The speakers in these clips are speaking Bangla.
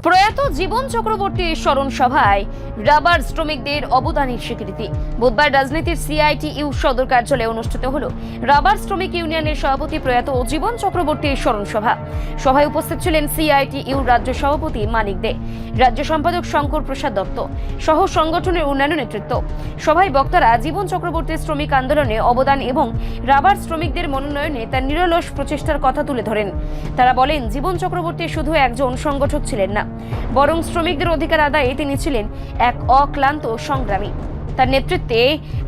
প্রয়াত জীবন চক্রবর্তীর স্মরণ সভায় রাবার শ্রমিকদের অবদানের স্বীকৃতি। বুধবার রাজনীতির সিআইটিইউ সদর কার্যালয়ে অনুষ্ঠিত হল রাবার শ্রমিক ইউনিয়নের সভাপতি প্রয়াত জীবন চক্রবর্তীর স্মরণ সভা। সভায় উপস্থিত ছিলেন সিআইটিইউ রাজ্য সভাপতি মানিক দে, রাজ্য সম্পাদক শঙ্কর প্রসাদ দত্ত সহ সংগঠনের অন্যান্য নেতৃত্ব। সভায় বক্তারা জীবন চক্রবর্তীর শ্রমিক আন্দোলনে অবদান এবং রাবার শ্রমিকদের মনোনয়নে তার নিরলস প্রচেষ্টার কথা তুলে ধরেন। তারা বলেন, জীবন চক্রবর্তী শুধু একজন সংগঠক ছিলেন না, বরং শ্রমিকদের অধিকার আদায়ে তিনি ছিলেন এক অক্লান্ত সংগ্রামী। তার নেতৃত্বে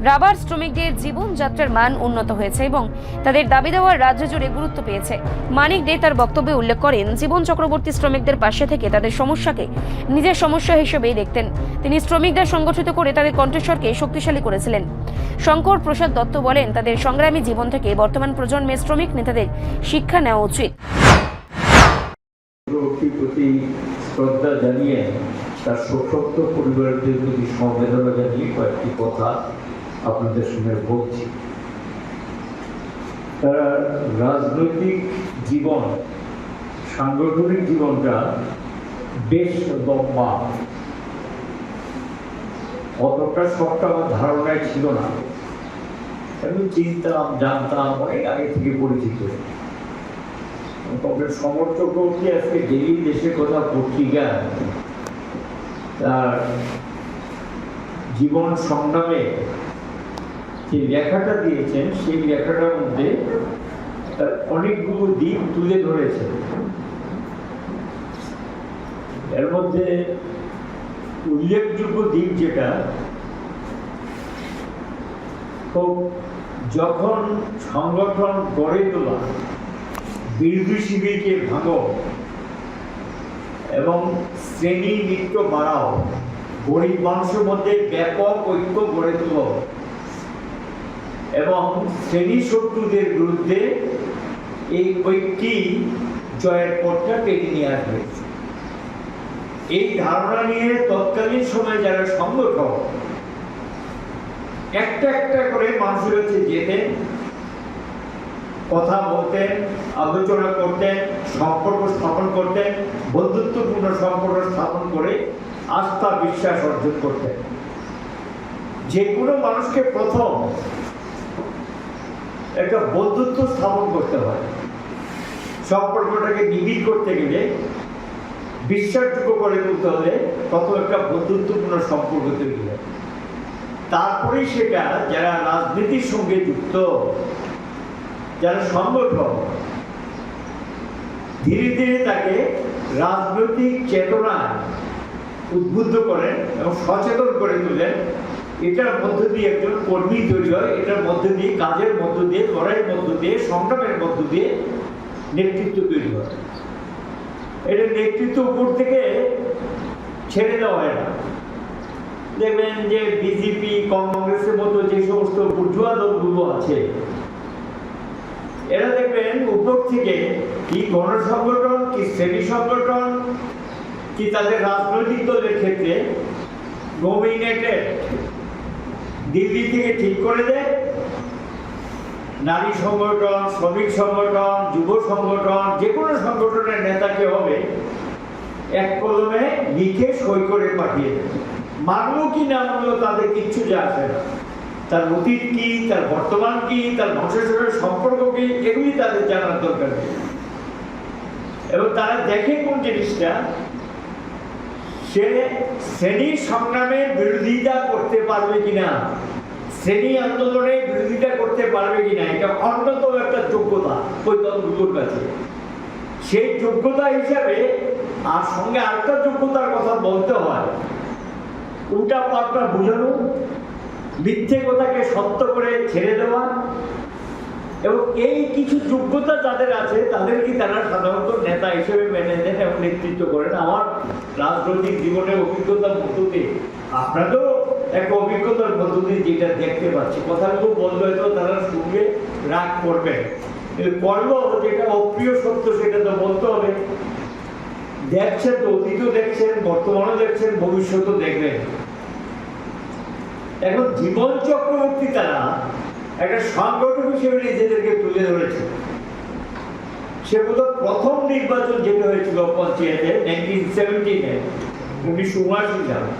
রাবার শ্রমিকদের জীবনযাত্রার মান উন্নত হয়েছে এবং তাদের দাবি দেওয়ার রাজ্য জুড়ে গুরুত্ব পেয়েছে। মানিক দে তার বক্তব্যে উল্লেখ করেন, জীবন চক্রবর্তী শ্রমিকদের পাশে থেকে তাদের সমস্যাকে নিজের সমস্যা হিসেবেই দেখতেন। তিনি শ্রমিকদের সংগঠিত করে তাদের কণ্ঠস্বরকে শক্তিশালী করেছিলেন। শঙ্কর প্রসাদ দত্ত বলেন, তাদের সংগ্রামী জীবন থেকে বর্তমান প্রজন্মের শ্রমিক নেতাদের শিক্ষা নেওয়া উচিত। শ্রদ্ধা জানিয়ে তার শোকসপ্ত পরিবারদের প্রতি সমবেদনা জানিয়ে কয়েকটি কথা আপনাদের সঙ্গে বলছি। তারা রাজনৈতিক জীবন, সাংগঠনিক জীবনটা বেশ লম্বা, অতটা সবটা আমার ধারণায় ছিল না। আমি চিনতাম, জানতাম, অনেক আগে থেকে পরিচিত। তবে সমর চক্রবর্তী আজকে ডেইলি দেশের কথা পত্রিকা তার জীবন সংগ্রামে যে লেখাটা দিয়েছেন, সেই লেখাটার মধ্যে তার অনেকগুলো দিক তুলে ধরেছে। এর মধ্যে উল্লেখযোগ্য দিক যেটা, যখন সংগঠন গড়ে তোলা, বিরোধী শিবিরকে ভাঙো এবং শ্রেণী নৃত্য বাড়াও, গরিব মানুষের মধ্যে ব্যাপক ঐক্য গড়ে তোলো এবং শ্রেণী শত্রুদের বিরুদ্ধে এই ঐক্যই জয়ের পথটা টেনে নিয়ে আসবে। এই ধারণা নিয়ে তৎকালীন সময়ে যারা সংগঠক একটা একটা করে মানুষের কাছে যেতেন, কথা বলতেন, আলোচনা করতেন, সম্পর্ক স্থাপন করতেন, বন্ধুত্বপূর্ণ সম্পর্ক স্থাপন করে আস্থা বিশ্বাস অর্জন করতেন। যে কোনো মানুষকে প্রথম একটা বন্ধুত্ব স্থাপন করতে হয়। সম্পর্কটাকে নিবিড় করতে গেলে, বিশ্বাসযোগ্য করে তুলতে হলে প্রথম একটা বন্ধুত্বপূর্ণ সম্পর্ক তৈরি হয়। তারপরেই সেটা যারা রাজনীতির সঙ্গে যুক্ত, যারা সংগঠক, ধীরে ধীরে তাকে রাজনৈতিক চেতনায় উদ্বুদ্ধ করেন এবং সচেতন করে তোলেন। এটার মধ্য দিয়ে একজন কর্মী তৈরি হয়, এটার মধ্য দিয়ে, কাজের মধ্য দিয়ে, লড়াইয়ের মধ্য দিয়ে, সংগ্রামের মধ্য দিয়ে নেতৃত্ব তৈরি হয়। এটা নেতৃত্ব উপর থেকে ছেড়ে দেওয়া হয় না। দেখবেন যে বিজেপি, কংগ্রেসের মতো যে সমস্ত বুর্জোয়া দলগুলো আছে, এরা দেখবেন উপর থেকে কি গণসংগঠন, কি শ্রেণী সংগঠন, কি তাদের রাজনৈতিক দলের ক্ষেত্রে নমিনেটেড দিল্লি থেকে ঠিক করে দেয়। নারী সংগঠন, শ্রমিক সংগঠন, যুব সংগঠন, যে কোনো সংগঠনের নেতাকে হবে এক কলমে লিখে সই করে পাঠিয়ে দেয়। মানলো কি না মানলো তাদের কিচ্ছু যায় আসে না। তার অতীত কি, তার বর্তমান কি, তার মানুষের সঙ্গে সম্পর্ক কি, এগুলি তাদের জানার দরকার নেই। এবং তারা দেখে কোন জিনিসটা, সে শ্রেণী সংগ্রামের বিরোধিতা করতে পারবে কিনা, শ্রেণী আন্দোলনের বিরোধিতা করতে পারবে কিনা, এটা অন্যতম একটা যোগ্যতা ওই দলগুলোর কাছে। সেই যোগ্যতা হিসাবে আর সঙ্গে আরেকটা যোগ্যতার কথা বলতে হয়, উল্টা পাল্টা বোঝানো, মিথ্যে কথাকে সত্য করে ছেড়ে দেওয়া। এবং এই কিছু যোগ্যতা যাদের আছে তাদেরকে তারা সাধারণত নেতা হিসেবে মেনে নেন এবং নেতৃত্ব করেন। আমার রাজনৈতিক জীবনের অভিজ্ঞতার মধ্য দিয়ে, আপনাদেরও একটা অভিজ্ঞতার মধ্য দিয়ে যেটা দেখতে পাচ্ছি, কথাগুলো বললে হয়তো তারা শুনবে, রাগ করবে, কিন্তু করলেও যেটা অপ্রিয় সত্য সেটা তো বলতে হবে। দেখছেন তো, অতীতও দেখছেন, বর্তমানও দেখছেন, ভবিষ্যতেও দেখবেন। এখন জীবন চক্রবর্তী তারা একটা সংগঠন হিসেবে নিজেদেরকে তুলে ধরেছে। সে বোধহয় প্রথম নির্বাচন যেটা হয়েছিল পঞ্চায়েতে 1917-এ 1979 সালে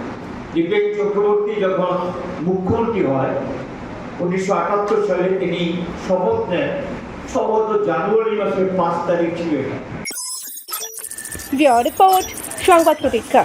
দীপেন চক্রবর্তী যখন মুখ্যমন্ত্রী হয় 1978 সালে তিনি শপথ নেন। সম্ভবত জানুয়ারি মাসের 5 তারিখ ছিল এটা। রিপোর্ট সংবাদ প্রতীক্ষা।